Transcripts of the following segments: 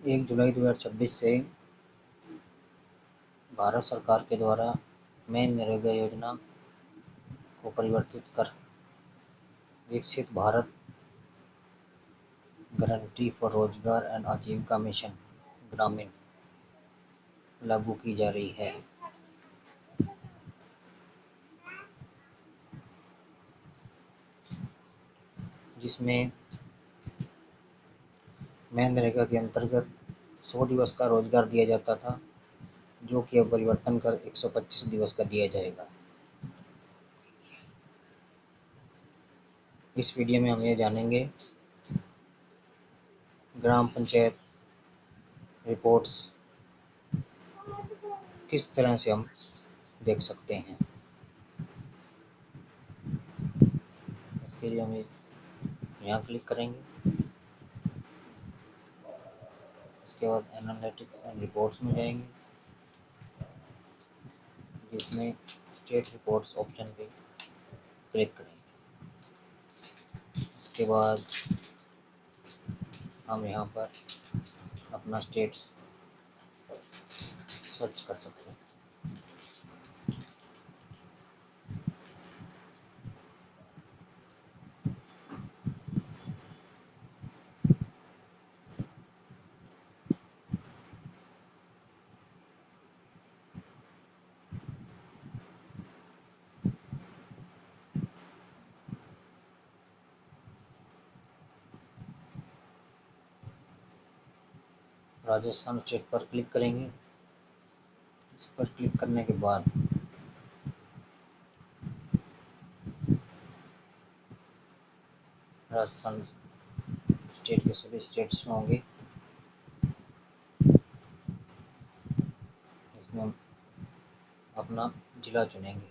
1 जुलाई 2026 से भारत सरकार के द्वारा मनरेगा योजना को परिवर्तित कर विकसित भारत गारंटी फॉर रोजगार एंड आजीविका मिशन ग्रामीण लागू की जा रही है, जिसमें मनरेगा के अंतर्गत 100 दिवस का रोजगार दिया जाता था, जो कि अब परिवर्तन कर 125 दिवस का दिया जाएगा। इस वीडियो में हम ये जानेंगे ग्राम पंचायत रिपोर्ट्स किस तरह से हम देख सकते हैं। इसके लिए हम यहाँ क्लिक करेंगे। इसके बाद एनालिटिक्स एंड रिपोर्ट्स में जाएंगे, जिसमें स्टेट रिपोर्ट्स ऑप्शन पे क्लिक करेंगे। इसके बाद हम यहाँ पर अपना स्टेट सर्च कर सकते हैं। राजस्थान स्टेट पर क्लिक करेंगे। इस पर क्लिक करने के बाद राजस्थान स्टेट के सभी स्टेट्स में होंगे। इसमें हम अपना जिला चुनेंगे।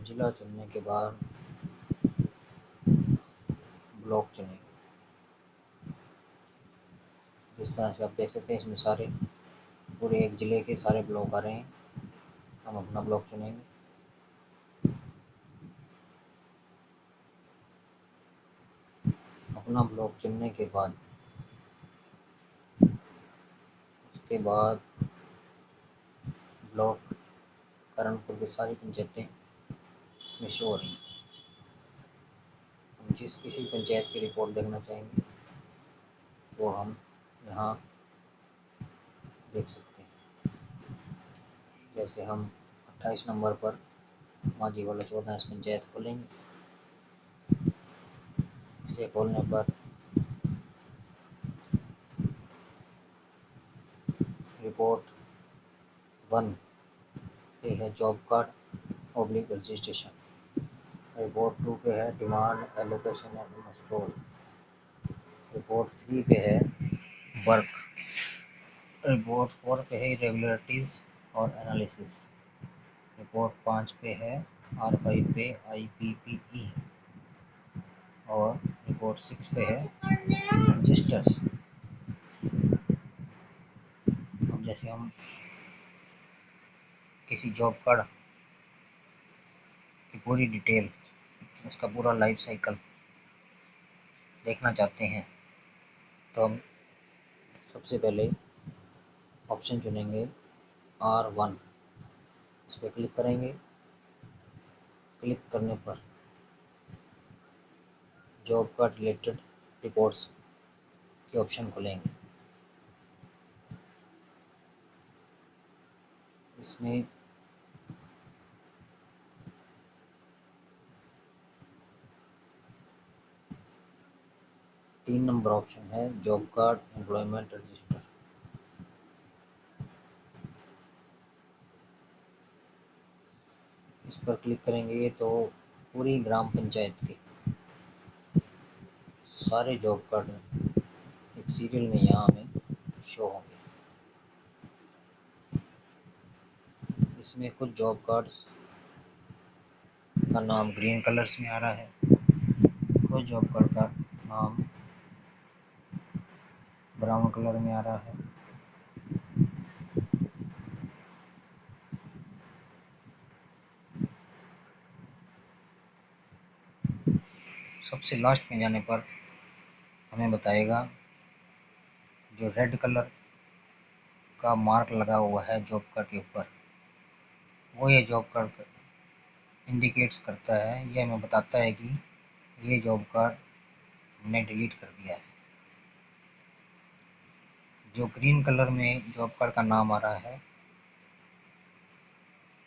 जिला चुनने के बाद ब्लॉक चुनेंगे। जिस तरह से आप देख सकते हैं, इसमें सारे पूरे एक जिले के सारे ब्लॉक आ रहे हैं। हम अपना ब्लॉक चुनेंगे। अपना ब्लॉक चुनने के बाद उसके बाद ब्लॉक करणपुर की सारी पंचायतें इसमें शो हो रही हैं। हम जिस किसी पंचायत की रिपोर्ट देखना चाहेंगे वो हम यहाँ देख सकते हैं। जैसे हम 28 नंबर पर माझी वाला 14 पंचायत खोलेंगे। इसे खोलने पर रिपोर्ट 1 पे है job card oblique registration. Report 2 पे है demand allocation and install. Report 3 पे है वर्क। रिपोर्ट 4 पे है इरेगुलरिटीज और एनालिसिस। रिपोर्ट 5 पे है R5 पे IPPE और रिपोर्ट 6 पे है रजिस्टर्स। अब जैसे हम किसी जॉब कार्ड की पूरी डिटेल, उसका पूरा लाइफ साइकिल देखना चाहते हैं, तो हम सबसे पहले ऑप्शन चुनेंगे R1। इस पर क्लिक करेंगे। क्लिक करने पर जॉब कार्ड रिलेटेड रिपोर्ट्स के ऑप्शन खुलेंगे। इसमें तीन नंबर ऑप्शन है जॉब कार्ड एम्प्लॉयमेंट रजिस्टर। इस पर क्लिक करेंगे तो पूरी ग्राम पंचायत के सारे जॉब कार्ड एक सीरियल में यहाँ हमें शो होंगे। इसमें कुछ जॉब कार्ड्स का नाम ग्रीन कलर्स में आ रहा है, कुछ जॉब कार्ड का नाम ब्राउन कलर में आ रहा है। सबसे लास्ट में जाने पर हमें बताएगा जो रेड कलर का मार्क लगा हुआ है जॉब कार्ड के ऊपर, वो ये जॉब कार्ड इंडिकेट्स करता है, ये हमें बताता है कि ये जॉब कार्ड हमने डिलीट कर दिया है। जो ग्रीन कलर में जॉब कार्ड का नाम आ रहा है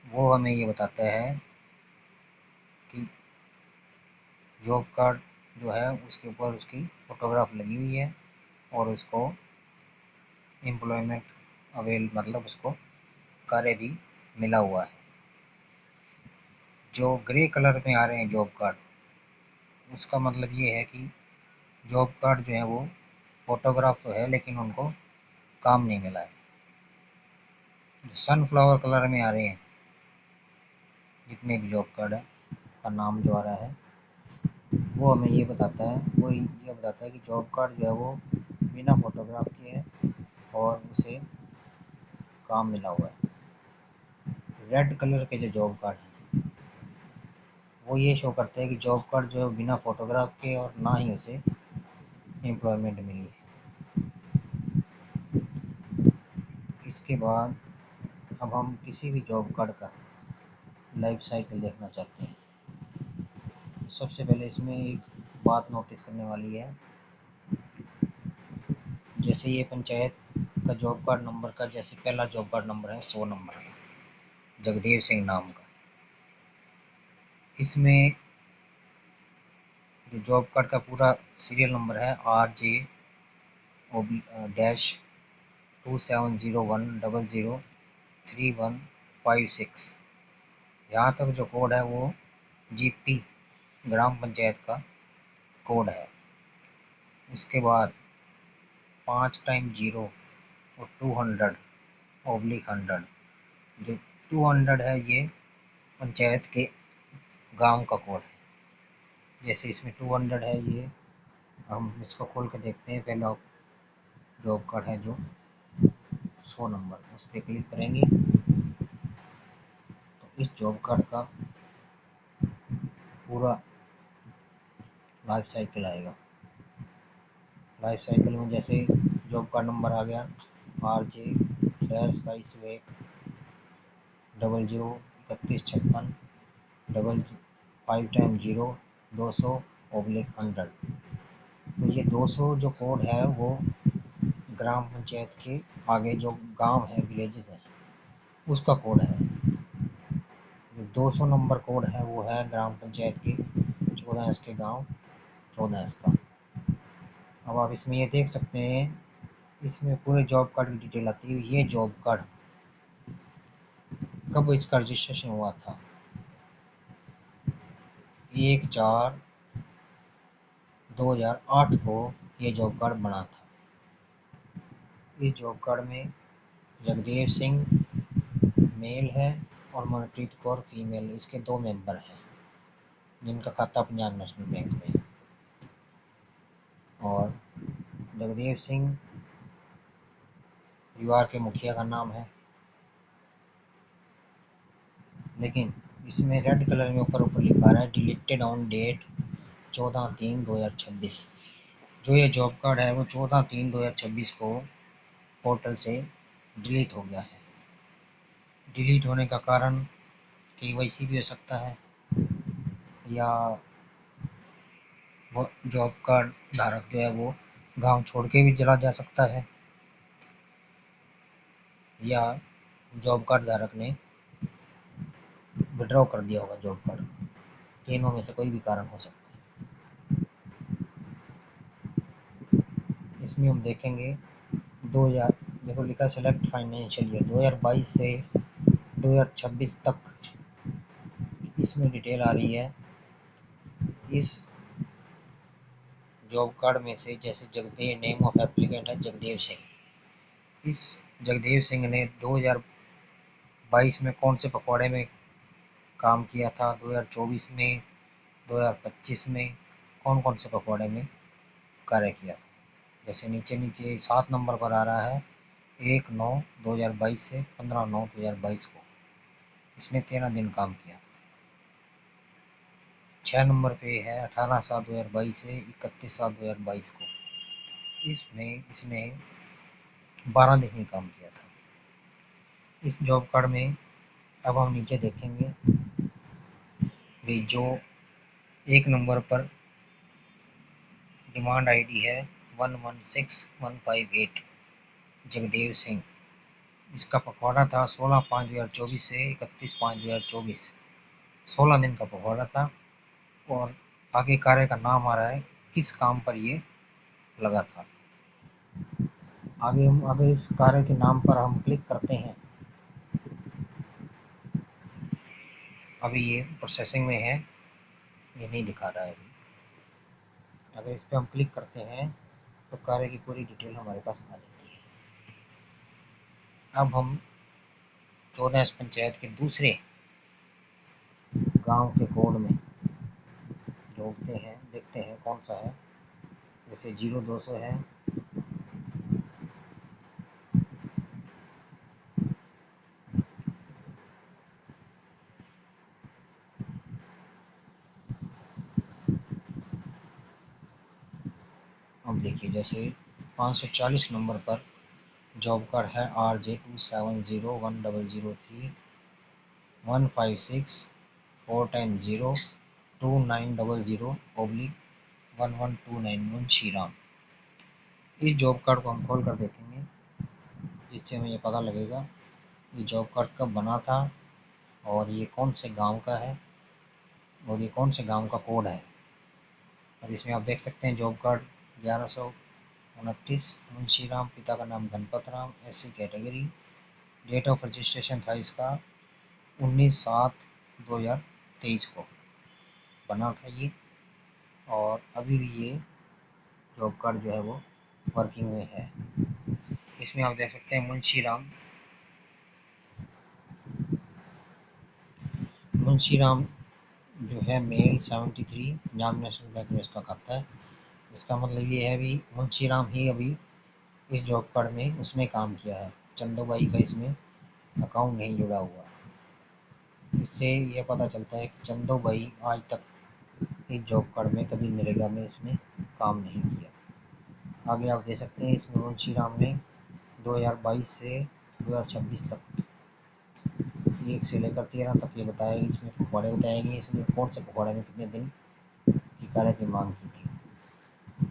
वो हमें ये बताता है कि जॉब कार्ड जो है उसके ऊपर उसकी फ़ोटोग्राफ लगी हुई है और उसको एम्प्लॉयमेंट मतलब उसको कार्य भी मिला हुआ है। जो ग्रे कलर में आ रहे हैं जॉब कार्ड, उसका मतलब ये है कि जॉब कार्ड जो है वो फ़ोटोग्राफ तो है लेकिन उनको काम नहीं मिला है। जो सनफ्लावर कलर में आ रहे हैं जितने भी जॉब कार्ड है का नाम जो आ रहा है वो हमें ये बताता है कि जॉब कार्ड जो है वो बिना फोटोग्राफ के है और उसे काम मिला हुआ है। रेड कलर के जो जॉब कार्ड हैं वो ये शो करते हैं कि जॉब कार्ड जो है बिना फोटोग्राफ के और ना ही उसे एम्प्लॉयमेंट मिली है। इसके बाद अब हम किसी भी जॉब कार्ड का लाइफ साइकिल देखना चाहते हैं। सबसे पहले इसमें एक बात नोटिस करने वाली है, जैसे ये पंचायत का जॉब कार्ड नंबर का जैसे पहला जॉब कार्ड नंबर है 100 नंबर का, जगदेव सिंह नाम का। इसमें जो जॉब कार्ड का पूरा सीरियल नंबर है RJ डैश 2701003156। यहाँ तक जो कोड है वो GP ग्राम पंचायत का कोड है। उसके बाद 5 टाइम 0 और 200/100। जो 200 है ये पंचायत के गांव का कोड है। जैसे इसमें 200 है, ये हम इसको खोल के देखते हैं। पहला जॉब कार्ड है जो 100 नंबर, उस पर क्लिक करेंगे तो इस जॉब कार्ड का पूरा लाइफ साइकिल आएगा। लाइफ साइकिल में जैसे जॉब कार्ड नंबर आ गया RJ डैश 003156 5 टाइम 0 200/100। तो ये 200 जो कोड है वो ग्राम पंचायत के आगे जो गांव है, विलेजेस हैं, उसका कोड है। जो 200 नंबर कोड है वो है ग्राम पंचायत के 14S के गांव 14S का। अब आप इसमें ये देख सकते हैं, इसमें पूरे जॉब कार्ड की डिटेल आती है। ये जॉब कार्ड कब इसका रजिस्ट्रेशन हुआ था, 1/4/2008 को ये जॉब कार्ड बना था। इस जॉब कार्ड में जगदेव सिंह मेल है और मनप्रीत कौर फीमेल, इसके 2 मेंबर हैं जिनका खाता पंजाब नेशनल बैंक में है। और जगदेव सिंह परिवार के मुखिया का नाम है। लेकिन इसमें रेड कलर में ऊपर लिखा रहा है डिलीटेड ऑन डेट 14/3/2026। जो ये जॉब कार्ड है वो 14/3/2026 को पोर्टल से डिलीट हो गया है। डिलीट होने का कारण KYC भी हो सकता है, या वो जॉब कार्ड धारक जो है वो गांव छोड़ के भी चला जा सकता है, या जॉब कार्ड धारक ने विड्रॉ कर दिया होगा जॉब कार्ड। तीनों में से कोई भी कारण हो सकता है। इसमें हम देखेंगे 2000, देखो लिखा सेलेक्ट फाइनेंशियल ईयर 2022 से 2026 तक इसमें डिटेल आ रही है। इस जॉब कार्ड में से जैसे जगदेव नेम ऑफ एप्लीकेंट है जगदेव सिंह, इस जगदेव सिंह ने 2022 में कौन से पखवाड़े में काम किया था, 2024 में, 2025 में कौन कौन से पखवाड़े में कार्य किया था। जैसे नीचे नीचे 7 नंबर पर आ रहा है 1/9/2022 से 15/9/2022 को इसने 13 दिन काम किया था। 6 नंबर पे है 18/7/2022 से 31/7/2022 को। इसमें इसने 12 दिन ही काम किया था इस जॉब कार्ड में। अब हम नीचे देखेंगे भी जो 1 नंबर पर डिमांड आईडी है 116158 जगदेव सिंह। इसका पखवाड़ा था 16/5/2024 से 31/5/2024। 16 दिन का पखवाड़ा था। और आगे कार्य का नाम आ रहा है किस काम पर ये लगा था। आगे हम अगर इस कार्य के नाम पर हम क्लिक करते हैं, अभी ये प्रोसेसिंग में है, ये नहीं दिखा रहा है अभी। अगर इस पर हम क्लिक करते हैं तो कार्य की पूरी डिटेल हमारे पास आ जाती है। अब हम 14 पंचायत के दूसरे गांव के कोड में जोड़ते हैं, देखते हैं कौन सा है। जैसे 0200 है, अब देखिए जैसे 540 नंबर पर जॉब कार्ड है RJ27010031502900/1129 मुंशीराम। इस जॉब कार्ड को हम खोल कर देखेंगे, जिससे हमें ये पता लगेगा ये जॉब कार्ड कब बना था और ये कौन से गांव का है और ये कौन से गांव का कोड है। अब इसमें आप देख सकते हैं जॉब कार्ड 1129 मुंशीराम, पिता का नाम Ganpat Ram, SC category. Date of registration था इसका 19/7/2023 को बना था ये। और अभी भी ये जॉब कार्ड जो है वो वर्किंग में है। इसमें आप देख सकते हैं मुंशीराम जो है मेल 73, पंजाब नेशनल बैंक में इसका खाता है। इसका मतलब ये है भी मुंशीराम ही अभी इस जॉब कार्ड में उसने काम किया है, चंदोबाई का इसमें अकाउंट नहीं जुड़ा हुआ। इससे यह पता चलता है कि चंदोबाई आज तक इस जॉब कार्ड में कभी नरेगा में इसने काम नहीं किया। आगे आप देख सकते हैं इसमें मुंशीराम ने 2022 से 2026 तक 1 से लेकर 13 तक ये बताया, इसमें पखवाड़े बताए गए इसने कौन से पखवाड़े में कितने दिन की कार्य की मांग की थी।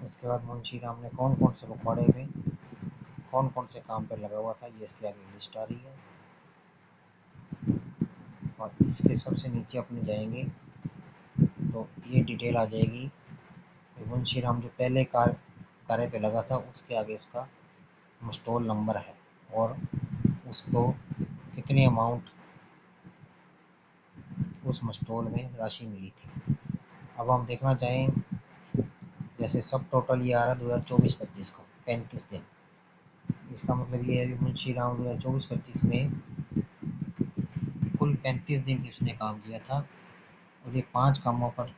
इसके बाद मुंशीराम ने कौन कौन से पखवाड़े में कौन कौन से काम पर लगा हुआ था, ये इसके आगे लिस्ट आ रही है। और इसके सबसे नीचे अपने जाएंगे तो ये डिटेल आ जाएगी मुंशीराम जो पहले कार्य पे लगा था उसके आगे उसका मस्टोल नंबर है और उसको कितनी अमाउंट उस मस्टोल में राशि मिली थी। अब हम देखना चाहें जैसे सब टोटल ये आ रहा है 2024-25 को 35 दिन। इसका मतलब ये है कि मुंशीराम 2024-25 में कुल 35 दिन ही उसने काम किया था और ये 5 कामों पर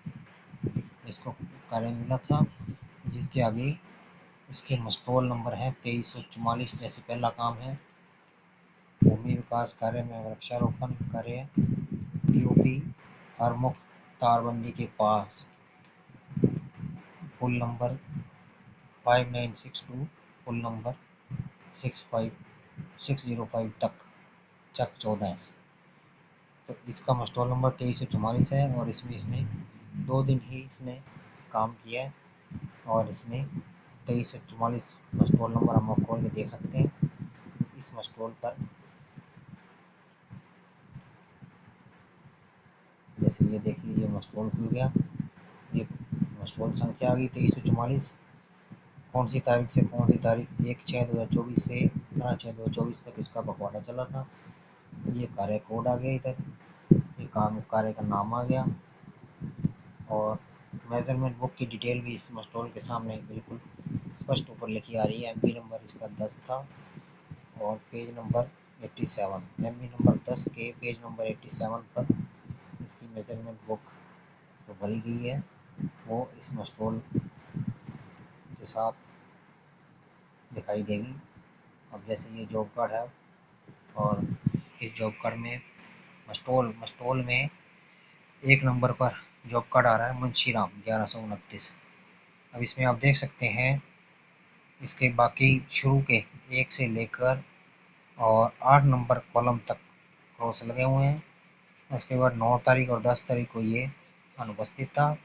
इसको कार्य मिला था, जिसके आगे इसके मस्टोल नंबर है 2344। जैसे पहला काम है भूमि विकास कार्य में वृक्षारोपण कार्य POP हरमुख तारबंदी के पास, पुल नंबर 5962 पुल नंबर 605 तक चक 14। तो इसका मस्टोल नंबर 2344 है और इसमें इसने 2 दिन ही इसने काम किया है। और इसने 2344 मस्टोल नंबर हम खोल के देख सकते हैं। इस मस्टोल पर जैसे ये देखिए ये मस्टोल खुल गया, ये मस्टोल संख्या आ गई 2344। कौन सी तारीख से कौन सी तारीख 1/6/2024 से 15/6/2024 तक इसका पखवाड़ा चला था। ये कार्य कोड आ गया इधर, ये काम कार्य का नाम आ गया और मेजरमेंट बुक की डिटेल भी इस मस्टोल के सामने बिल्कुल स्पष्ट ऊपर लिखी आ रही है। MB नंबर इसका 10 था और पेज नंबर 87। MB नंबर 10 के पेज नंबर 87 पर इसकी मेजरमेंट बुक जो भरी गई है वो इस मस्टोल के साथ दिखाई देगी। अब जैसे ये जॉब कार्ड है और इस जॉब कार्ड में मस्टोल में 1 नंबर पर जॉब कार्ड आ रहा है मुंशीराम 1129। अब इसमें आप देख सकते हैं इसके बाकी शुरू के 1 से लेकर और 8 नंबर कॉलम तक क्रॉस लगे हुए हैं। उसके बाद 9 तारीख और 10 तारीख को ये अनुपस्थित था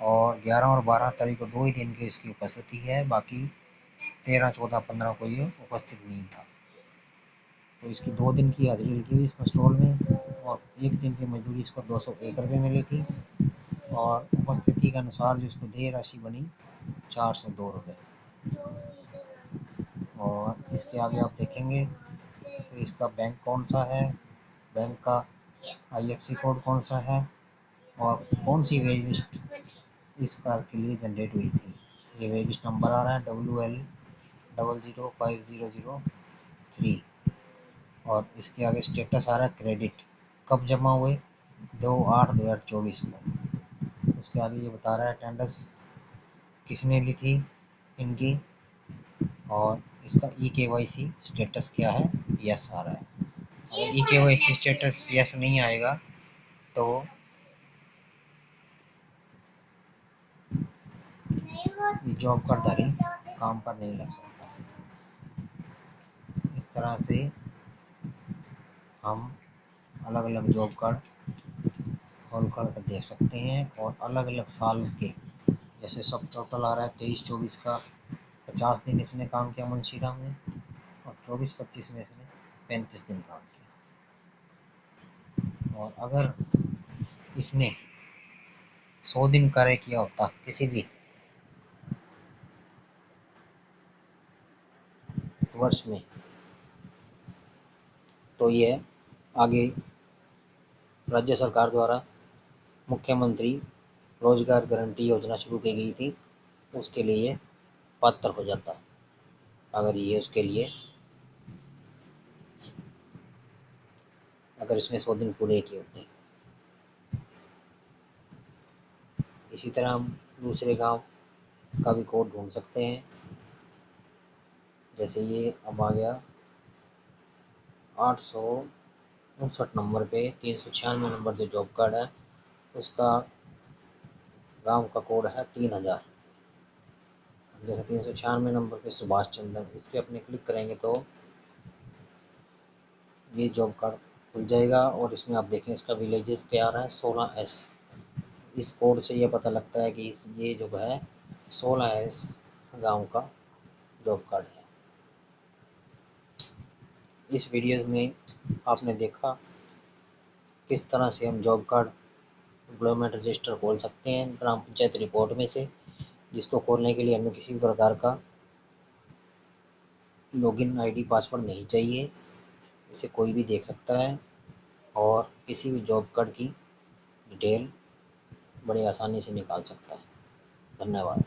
और 11 और 12 तारीख को 2 ही दिन की इसकी उपस्थिति है, बाकी 13, 14, 15 को ये उपस्थित नहीं था। तो इसकी 2 दिन की हाजिरी लगी हुई इसमें स्टॉल में और 1 दिन की मजदूरी इसको 201 रुपये मिली थी और उपस्थिति के अनुसार जो इसको देय राशि बनी 402 रुपये। और इसके आगे आप देखेंगे तो इसका बैंक कौन सा है, बैंक का IFSC कोड कौन सा है और कौन सी वेज लिस्ट इस कार के लिए जनरेट हुई थी। ये वेज लिस्ट नंबर आ रहा है WL005003 और इसके आगे स्टेटस आ रहा है क्रेडिट, कब जमा हुए 2/8/2024 को। उसके आगे ये बता रहा है अटेंडेंस किसने ली थी इनकी और इसका EKYC स्टेटस क्या है, यस आ रहा है। अगर EKYC स्टेटस यस नहीं आएगा तो ये जॉब कार्डधारी काम पर नहीं लग सकता। इस तरह से हम अलग अलग जॉब कार्ड खोल कर देख सकते हैं और अलग अलग साल के, जैसे सब टोटल आ रहा है 23-24 का 50 दिन इसने काम किया मुंशीराम ने और 24-25 में इसने 35 दिन काम किया। और अगर इसने 100 दिन कार्य किया होता किसी भी वर्ष में तो यह आगे राज्य सरकार द्वारा मुख्यमंत्री रोजगार गारंटी योजना शुरू की गई थी, उसके लिए पात्र हो जाता अगर ये उसके लिए अगर इसने 100 दिन पूरे किए होते। इसी तरह हम दूसरे गांव का भी कोड ढूंढ सकते हैं, जैसे ये अब आ गया 859 नंबर पे 396 नंबर जो जॉब कार्ड है उसका गांव का कोड है 3000। जैसे 396 नंबर पे सुभाष चंद्र, इस पर अपने क्लिक करेंगे तो ये जॉब कार्ड खुल जाएगा और इसमें आप देखें इसका विलेजेस क्या आ रहा है 16S। इस कोड से ये पता लगता है कि ये जो है 16S गांव का जॉब कार्ड है। इस वीडियो में आपने देखा किस तरह से हम जॉब कार्ड एम्प्लॉयमेंट रजिस्टर खोल सकते हैं ग्राम पंचायत रिपोर्ट में से, जिसको खोलने के लिए हमें किसी प्रकार का लॉगिन ID पासवर्ड नहीं चाहिए। इसे कोई भी देख सकता है और किसी भी जॉब कार्ड की डिटेल बड़ी आसानी से निकाल सकता है। धन्यवाद।